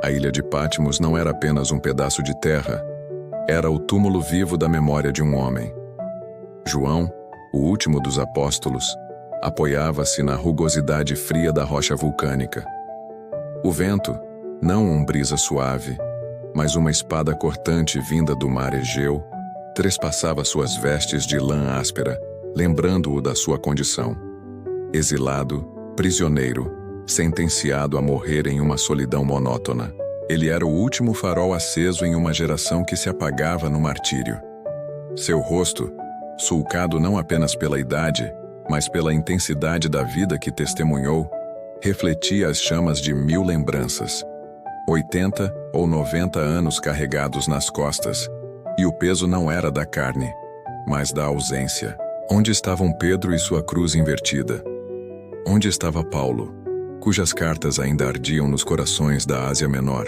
A ilha de Patmos não era apenas um pedaço de terra, era o túmulo vivo da memória de um homem. João, o último dos apóstolos, apoiava-se na rugosidade fria da rocha vulcânica. O vento, não uma brisa suave, mas uma espada cortante vinda do mar Egeu, trespassava suas vestes de lã áspera, lembrando-o da sua condição. Exilado, prisioneiro, sentenciado a morrer em uma solidão monótona. Ele era o último farol aceso em uma geração que se apagava no martírio. Seu rosto, sulcado não apenas pela idade, mas pela intensidade da vida que testemunhou, refletia as chamas de 1000 lembranças. 80 ou 90 anos carregados nas costas, e o peso não era da carne, mas da ausência. Onde estavam Pedro e sua cruz invertida? Onde estava Paulo, cujas cartas ainda ardiam nos corações da Ásia Menor?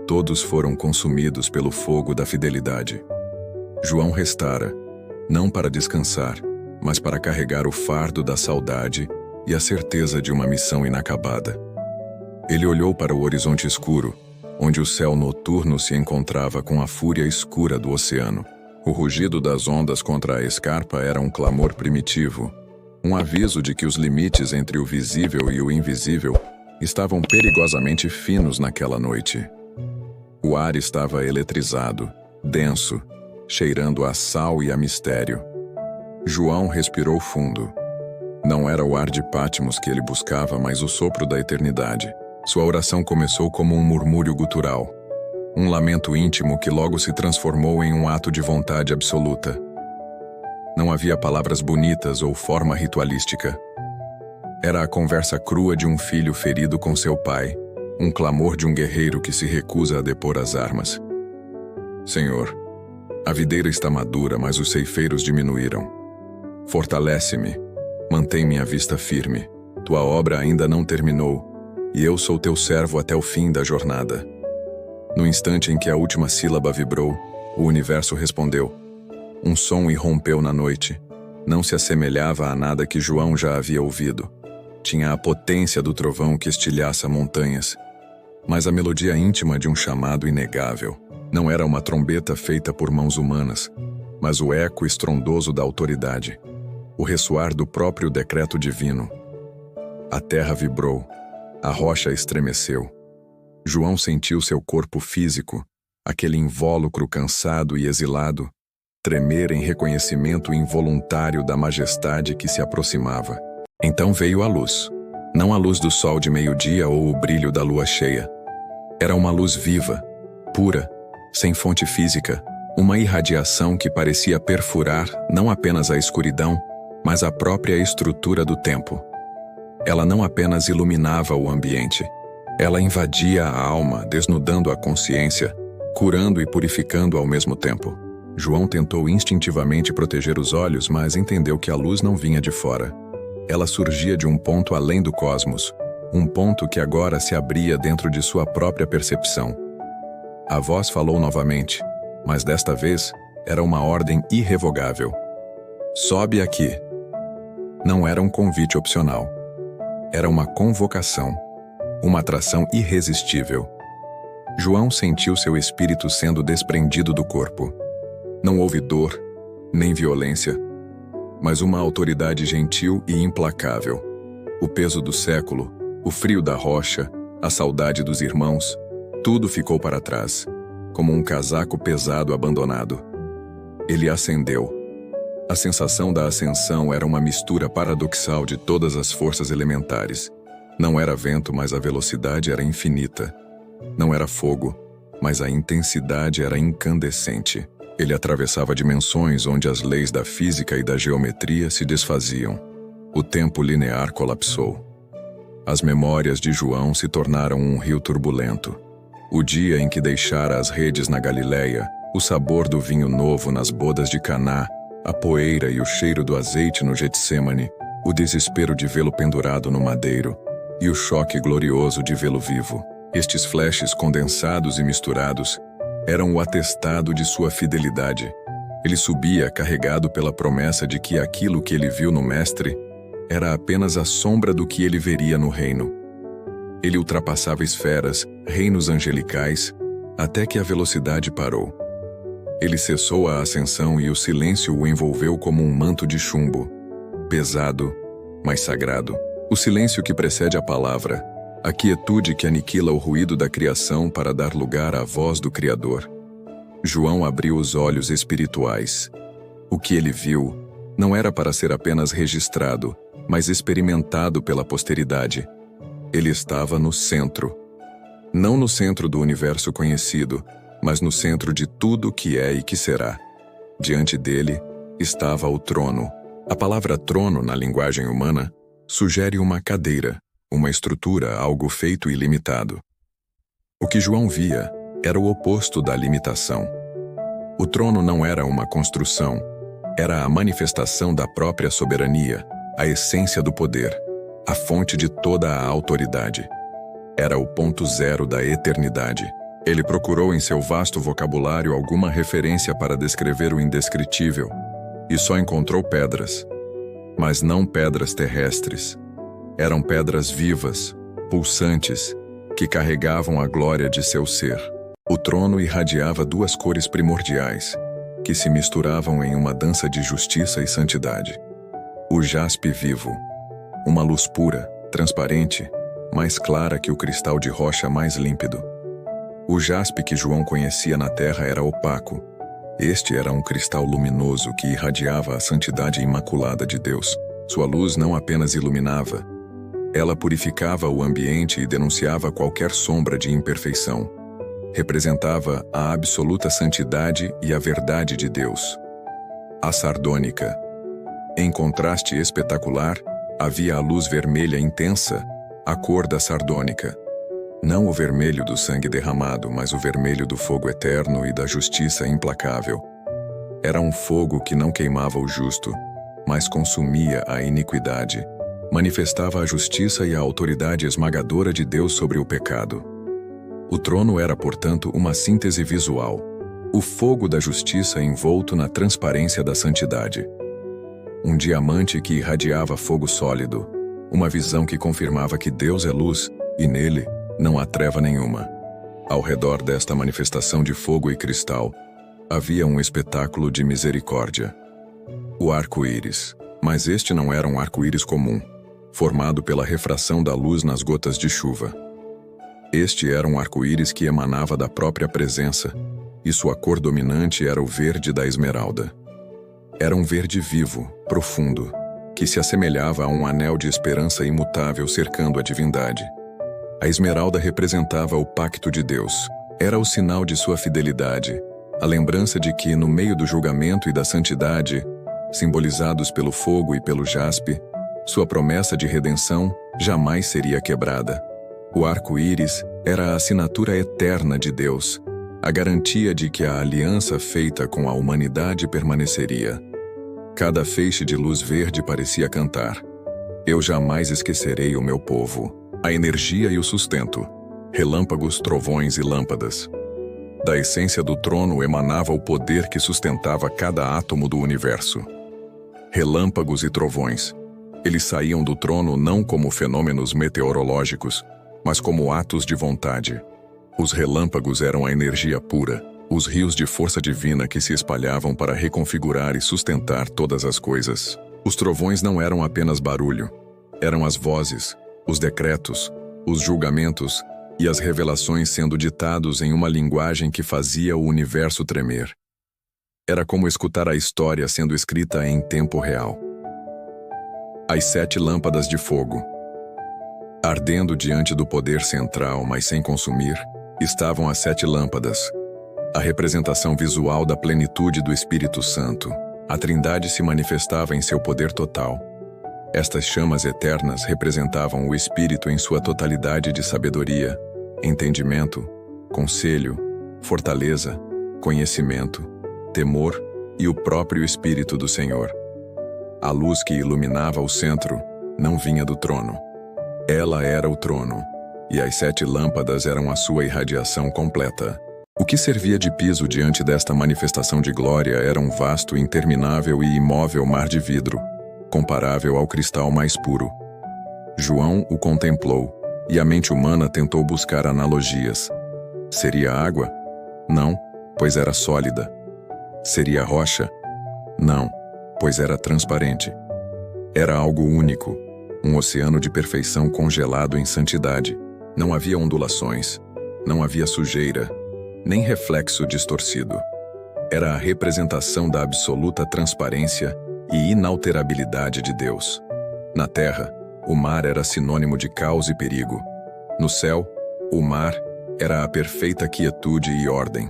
Todos foram consumidos pelo fogo da fidelidade. João restara, não para descansar, mas para carregar o fardo da saudade e a certeza de uma missão inacabada. Ele olhou para o horizonte escuro, onde o céu noturno se encontrava com a fúria escura do oceano. O rugido das ondas contra a escarpa era um clamor primitivo, um aviso de que os limites entre o visível e o invisível estavam perigosamente finos naquela noite. O ar estava eletrizado, denso, cheirando a sal e a mistério. João respirou fundo. Não era o ar de Patmos que ele buscava, mas o sopro da eternidade. Sua oração começou como um murmúrio gutural, um lamento íntimo que logo se transformou em um ato de vontade absoluta. Não havia palavras bonitas ou forma ritualística. Era a conversa crua de um filho ferido com seu pai, um clamor de um guerreiro que se recusa a depor as armas. Senhor, a videira está madura, mas os ceifeiros diminuíram. Fortalece-me, mantém minha vista firme. Tua obra ainda não terminou, e eu sou teu servo até o fim da jornada. No instante em que a última sílaba vibrou, o universo respondeu. Um som irrompeu na noite. Não se assemelhava a nada que João já havia ouvido. Tinha a potência do trovão que estilhaça montanhas, mas a melodia íntima de um chamado inegável. Não era uma trombeta feita por mãos humanas, mas o eco estrondoso da autoridade, o ressoar do próprio decreto divino. A terra vibrou, a rocha estremeceu. João sentiu seu corpo físico, aquele invólucro cansado e exilado, tremer em reconhecimento involuntário da majestade que se aproximava. Então veio a luz. Não a luz do sol de meio-dia ou o brilho da lua cheia. Era uma luz viva, pura, sem fonte física, uma irradiação que parecia perfurar não apenas a escuridão, mas a própria estrutura do tempo. Ela não apenas iluminava o ambiente, ela invadia a alma, desnudando a consciência, curando e purificando ao mesmo tempo. João tentou instintivamente proteger os olhos, mas entendeu que a luz não vinha de fora. Ela surgia de um ponto além do cosmos, um ponto que agora se abria dentro de sua própria percepção. A voz falou novamente, mas desta vez era uma ordem irrevogável. Sobe aqui. Não era um convite opcional. Era uma convocação, uma atração irresistível. João sentiu seu espírito sendo desprendido do corpo. Não houve dor, nem violência, mas uma autoridade gentil e implacável. O peso do século, o frio da rocha, a saudade dos irmãos, tudo ficou para trás, como um casaco pesado abandonado. Ele ascendeu. A sensação da ascensão era uma mistura paradoxal de todas as forças elementares. Não era vento, mas a velocidade era infinita. Não era fogo, mas a intensidade era incandescente. Ele atravessava dimensões onde as leis da física e da geometria se desfaziam. O tempo linear colapsou. As memórias de João se tornaram um rio turbulento. O dia em que deixara as redes na Galileia, o sabor do vinho novo nas bodas de Caná, a poeira e o cheiro do azeite no Getsêmani, o desespero de vê-lo pendurado no madeiro e o choque glorioso de vê-lo vivo. Estes flashes condensados e misturados eram o atestado de sua fidelidade. Ele subia carregado pela promessa de que aquilo que ele viu no Mestre era apenas a sombra do que ele veria no reino. Ele ultrapassava esferas, reinos angelicais, até que a velocidade parou. Ele cessou a ascensão e o silêncio o envolveu como um manto de chumbo, pesado, mas sagrado. O silêncio que precede a palavra, a quietude que aniquila o ruído da criação para dar lugar à voz do Criador. João abriu os olhos espirituais. O que ele viu não era para ser apenas registrado, mas experimentado pela posteridade. Ele estava no centro. Não no centro do universo conhecido, mas no centro de tudo o que é e que será. Diante dele estava o trono. A palavra trono, na linguagem humana, sugere uma cadeira, uma estrutura, algo feito e limitado. O que João via era o oposto da limitação. O trono não era uma construção, era a manifestação da própria soberania, a essência do poder, a fonte de toda a autoridade. Era o ponto zero da eternidade. Ele procurou em seu vasto vocabulário alguma referência para descrever o indescritível, e só encontrou pedras. Mas não pedras terrestres. Eram pedras vivas, pulsantes, que carregavam a glória de seu ser. O trono irradiava duas cores primordiais, que se misturavam em uma dança de justiça e santidade. O jaspe vivo, uma luz pura, transparente, mais clara que o cristal de rocha mais límpido. O jaspe que João conhecia na terra era opaco. Este era um cristal luminoso que irradiava a santidade imaculada de Deus. Sua luz não apenas iluminava, ela purificava o ambiente e denunciava qualquer sombra de imperfeição. Representava a absoluta santidade e a verdade de Deus. A sardônica. Em contraste espetacular, havia a luz vermelha intensa, a cor da sardônica. Não o vermelho do sangue derramado, mas o vermelho do fogo eterno e da justiça implacável. Era um fogo que não queimava o justo, mas consumia a iniquidade. Manifestava a justiça e a autoridade esmagadora de Deus sobre o pecado. O trono era, portanto, uma síntese visual, o fogo da justiça envolto na transparência da santidade. Um diamante que irradiava fogo sólido, uma visão que confirmava que Deus é luz e nele não há treva nenhuma. Ao redor desta manifestação de fogo e cristal, havia um espetáculo de misericórdia. O arco-íris. Mas este não era um arco-íris comum, formado pela refração da luz nas gotas de chuva. Este era um arco-íris que emanava da própria presença, e sua cor dominante era o verde da esmeralda. Era um verde vivo, profundo, que se assemelhava a um anel de esperança imutável cercando a divindade. A esmeralda representava o pacto de Deus. Era o sinal de sua fidelidade, a lembrança de que, no meio do julgamento e da santidade, simbolizados pelo fogo e pelo jaspe, sua promessa de redenção jamais seria quebrada. O arco-íris era a assinatura eterna de Deus, a garantia de que a aliança feita com a humanidade permaneceria. Cada feixe de luz verde parecia cantar: eu jamais esquecerei o meu povo, a energia e o sustento, relâmpagos, trovões e lâmpadas. Da essência do trono emanava o poder que sustentava cada átomo do universo. Relâmpagos e trovões. Eles saíam do trono não como fenômenos meteorológicos, mas como atos de vontade. Os relâmpagos eram a energia pura, os rios de força divina que se espalhavam para reconfigurar e sustentar todas as coisas. Os trovões não eram apenas barulho, eram as vozes, os decretos, os julgamentos e as revelações sendo ditados em uma linguagem que fazia o universo tremer. Era como escutar a história sendo escrita em tempo real. As 7 lâmpadas de fogo. Ardendo diante do poder central, mas sem consumir, estavam as 7 lâmpadas, a representação visual da plenitude do Espírito Santo. A Trindade se manifestava em seu poder total. Estas chamas eternas representavam o Espírito em sua totalidade de sabedoria, entendimento, conselho, fortaleza, conhecimento, temor e o próprio Espírito do Senhor. A luz que iluminava o centro não vinha do trono. Ela era o trono, e as 7 lâmpadas eram a sua irradiação completa. O que servia de piso diante desta manifestação de glória era um vasto, interminável e imóvel mar de vidro, comparável ao cristal mais puro. João o contemplou, e a mente humana tentou buscar analogias. Seria água? Não, pois era sólida. Seria rocha? Não, pois era transparente. Era algo único, um oceano de perfeição congelado em santidade. Não havia ondulações, não havia sujeira, nem reflexo distorcido. Era a representação da absoluta transparência e inalterabilidade de Deus. Na terra, o mar era sinônimo de caos e perigo. No céu, o mar era a perfeita quietude e ordem.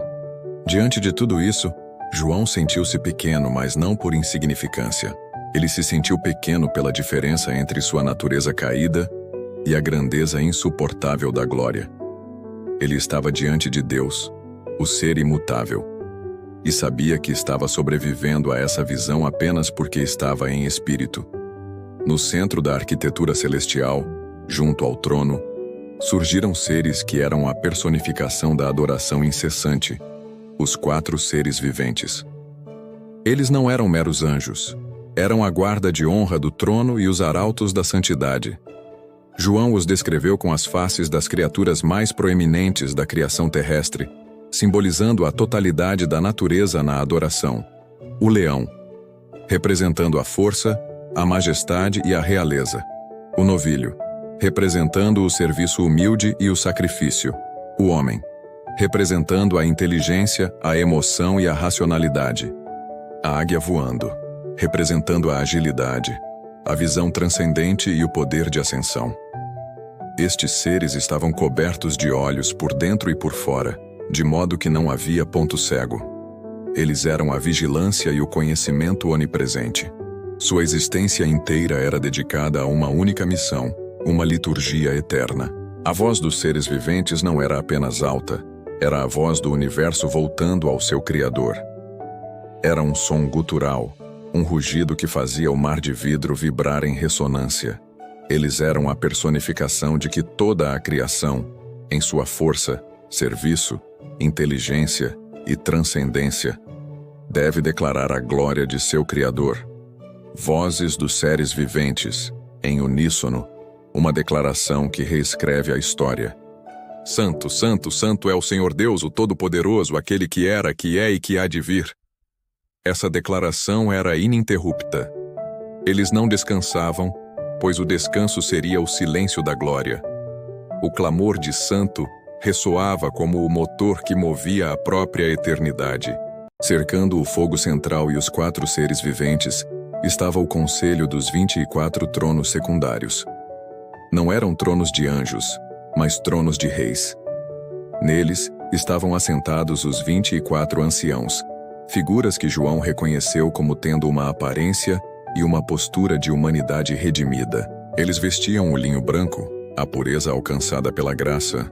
Diante de tudo isso, João sentiu-se pequeno, mas não por insignificância. Ele se sentiu pequeno pela diferença entre sua natureza caída e a grandeza insuportável da glória. Ele estava diante de Deus, o ser imutável, e sabia que estava sobrevivendo a essa visão apenas porque estava em espírito. No centro da arquitetura celestial, junto ao trono, surgiram seres que eram a personificação da adoração incessante, os 4 seres viventes. Eles não eram meros anjos, eram a guarda de honra do trono e os arautos da santidade. João os descreveu com as faces das criaturas mais proeminentes da criação terrestre, simbolizando a totalidade da natureza na adoração. O leão, representando a força, a majestade e a realeza. O novilho, representando o serviço humilde e o sacrifício. O homem, representando a inteligência, a emoção e a racionalidade. A águia voando, representando a agilidade, a visão transcendente e o poder de ascensão. Estes seres estavam cobertos de olhos por dentro e por fora, de modo que não havia ponto cego. Eles eram a vigilância e o conhecimento onipresente. Sua existência inteira era dedicada a uma única missão, uma liturgia eterna. A voz dos seres viventes não era apenas alta, era a voz do universo voltando ao seu Criador. Era um som gutural, um rugido que fazia o mar de vidro vibrar em ressonância. Eles eram a personificação de que toda a criação, em sua força, serviço, inteligência e transcendência, deve declarar a glória de seu Criador. Vozes dos seres viventes, em uníssono, uma declaração que reescreve a história. Santo, santo, santo é o Senhor Deus, o Todo-Poderoso, aquele que era, que é e que há de vir. Essa declaração era ininterrupta. Eles não descansavam, pois o descanso seria o silêncio da glória. O clamor de santo ressoava como o motor que movia a própria eternidade. Cercando o fogo central e os 4 seres viventes, estava o conselho dos 24 tronos secundários. Não eram tronos de anjos, mas tronos de reis. Neles estavam assentados os 24 anciãos, figuras que João reconheceu como tendo uma aparência e uma postura de humanidade redimida. Eles vestiam o linho branco, a pureza alcançada pela graça,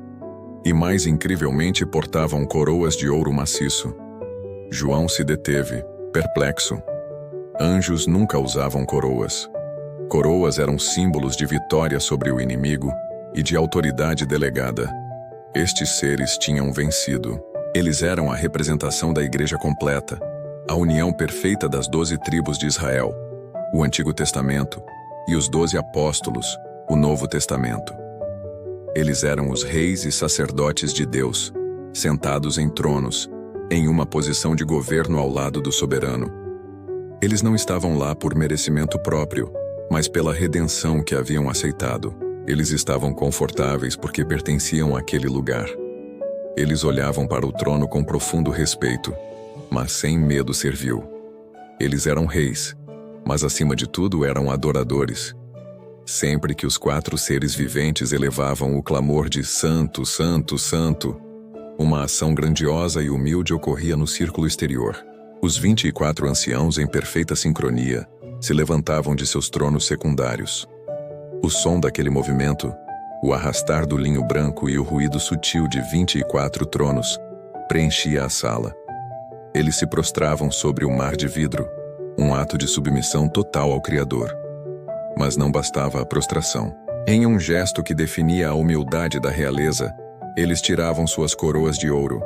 e mais incrivelmente portavam coroas de ouro maciço. João se deteve, perplexo. Anjos nunca usavam coroas. Coroas eram símbolos de vitória sobre o inimigo e de autoridade delegada. Estes seres tinham vencido. Eles eram a representação da igreja completa, a união perfeita das 12 tribos de Israel, o Antigo Testamento, e os 12 apóstolos, o Novo Testamento. Eles eram os reis e sacerdotes de Deus, sentados em tronos, em uma posição de governo ao lado do soberano. Eles não estavam lá por merecimento próprio, mas pela redenção que haviam aceitado. Eles estavam confortáveis porque pertenciam àquele lugar. Eles olhavam para o trono com profundo respeito, mas sem medo servil. Eles eram reis, mas acima de tudo eram adoradores. Sempre que os 4 seres viventes elevavam o clamor de Santo, Santo, Santo, uma ação grandiosa e humilde ocorria no círculo exterior. Os 24 anciãos, em perfeita sincronia, se levantavam de seus tronos secundários. O som daquele movimento, o arrastar do linho branco e o ruído sutil de 24 tronos, preenchia a sala. Eles se prostravam sobre o mar de vidro, um ato de submissão total ao Criador. Mas não bastava a prostração. Em um gesto que definia a humildade da realeza, eles tiravam suas coroas de ouro,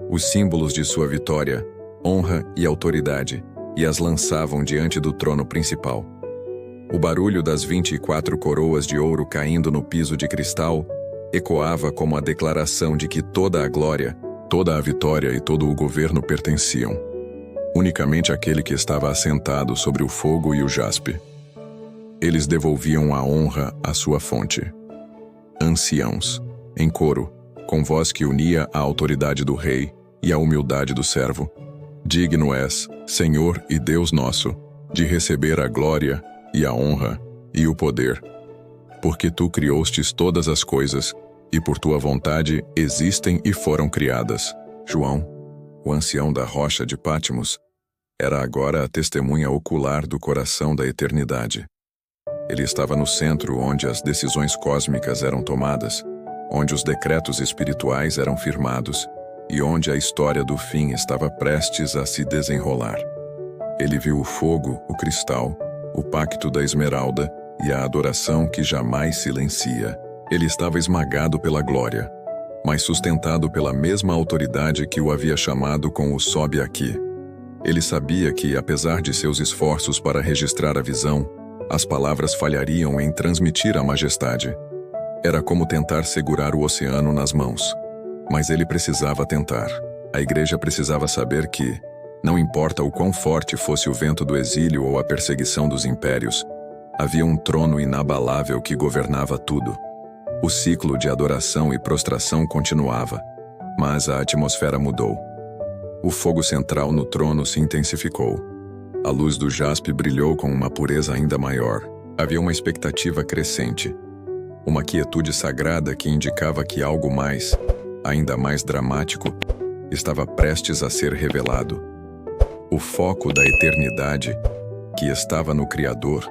os símbolos de sua vitória, honra e autoridade, e as lançavam diante do trono principal. O barulho das 24 coroas de ouro caindo no piso de cristal ecoava como a declaração de que toda a glória, toda a vitória e todo o governo pertenciam unicamente àquele que estava assentado sobre o fogo e o jaspe. Eles devolviam a honra à sua fonte. Anciãos, em coro, com voz que unia a autoridade do rei e a humildade do servo: digno és, Senhor e Deus nosso, de receber a glória e a honra e o poder, porque tu criostes todas as coisas, e por tua vontade existem e foram criadas. João, o ancião da rocha de Patmos, era agora a testemunha ocular do coração da eternidade. Ele estava no centro onde as decisões cósmicas eram tomadas, onde os decretos espirituais eram firmados e onde a história do fim estava prestes a se desenrolar. Ele viu o fogo, o cristal, o pacto da esmeralda e a adoração que jamais silencia. Ele estava esmagado pela glória, mas sustentado pela mesma autoridade que o havia chamado com o sobe aqui. Ele sabia que, apesar de seus esforços para registrar a visão, as palavras falhariam em transmitir a majestade. Era como tentar segurar o oceano nas mãos. Mas ele precisava tentar. A igreja precisava saber que, não importa o quão forte fosse o vento do exílio ou a perseguição dos impérios, havia um trono inabalável que governava tudo. O ciclo de adoração e prostração continuava, mas a atmosfera mudou. O fogo central no trono se intensificou. A luz do jaspe brilhou com uma pureza ainda maior. Havia uma expectativa crescente. Uma quietude sagrada que indicava que algo mais, ainda mais dramático, estava prestes a ser revelado. O foco da eternidade, que estava no Criador,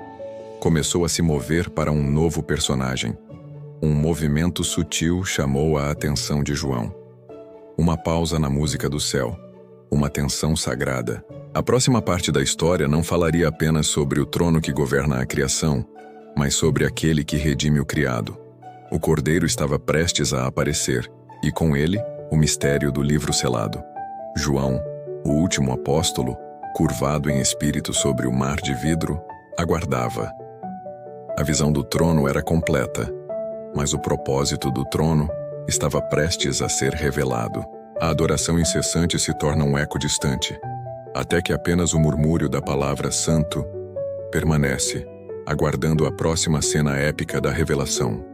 começou a se mover para um novo personagem. Um movimento sutil chamou a atenção de João. Uma pausa na música do céu. Uma tensão sagrada. A próxima parte da história não falaria apenas sobre o trono que governa a criação, mas sobre aquele que redime o criado. O Cordeiro estava prestes a aparecer, e com ele, o mistério do livro selado. João, o último apóstolo, curvado em espírito sobre o mar de vidro, aguardava. A visão do trono era completa, mas o propósito do trono estava prestes a ser revelado. A adoração incessante se torna um eco distante, até que apenas o murmúrio da palavra santo permanece, aguardando a próxima cena épica da revelação.